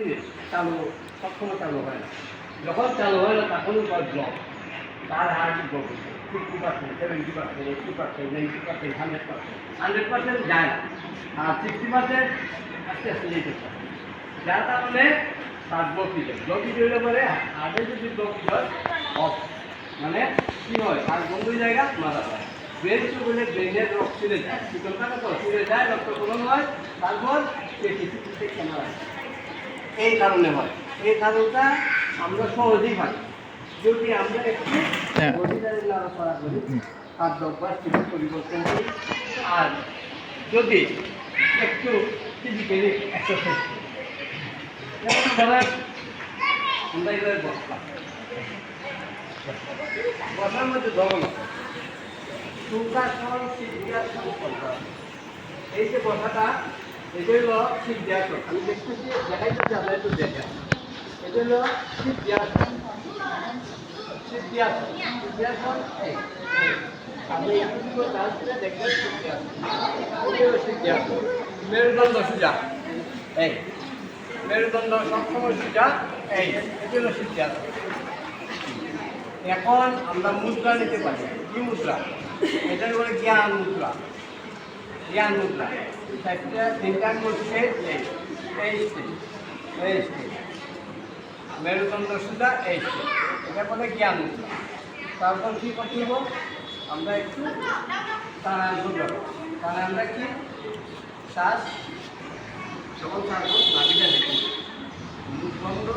জিনিস চালু সবসময় চালু হয় না, যখন চালু হয় না তখনই তার ব্লক, তার হার্ট ব্লক হচ্ছে 50%, 70%, 80%, 90%, 100% যায় না, আর 60% আস্তে আস্তে যেতে পারে, যার কারণে তার ব্লকিজ হইলে পরে হার্টে যদি ব্লকিজ হয় অফ, মানে কী হয় আর বন্ধু জায়গা মারা যায়, ব্রেন বলে ব্রেনের রক্ত ছিঁড়ে যায়, চিকনটাকে তো ছিঁড়ে যায়, রক্ত পূরণ হয়, তারপর সে কিছু কিছু মারা যায়। এই কারণে হয়, এই কারণটা আমরা সহজেই পাই যদি আমরা একটু বডিটারে নাড়াচড়া করি, খাদ্য অভ্যাস কিছু পরিবর্তন করি, আর যদি একটু ফিজিক্যালি এক্সারসাইজ করি, যেমন ধরেন আমরা এবার বসলাম, বসার মধ্যে ধরুন সুখাসন সিদ্ধাসন করতে হবে। এই যে বসাটা এটা হলো সিদ্ধাসন, আমি দেখতেছি দেখাইতেছি আপনার একটু দেখেন, এটা হলো সিদ্ধাসন, সিদ্ধাসন, সিদ্ধাসন এই আপনি একটু ডান্স করে দেখবেন সিদ্ধাসন, এটা হলো সিদ্ধাসন, মেরুদণ্ড সোজা, এই মেরুদণ্ড সবসময় সোজা, এই এটা হলো সিদ্ধাসন। এখন আমরা মুদ্রা নিতে পারি, কি মুদ্রা? এটার বলে জ্ঞান মুদ্রা, জ্ঞান মুদ্রা, তিনটা করছে এই স্টেজ, এই স্টেজ, মেরুদণ্ড সোজা এই স্টেজ, এটা বলে জ্ঞান মুদ্রা। তারপর কী করতে হইব, আমরা একটু টানান করবো, কারণ আমরা কি শ্বাস যখন ছাড়বো নাভিটা দেখি মুখ বন্ধ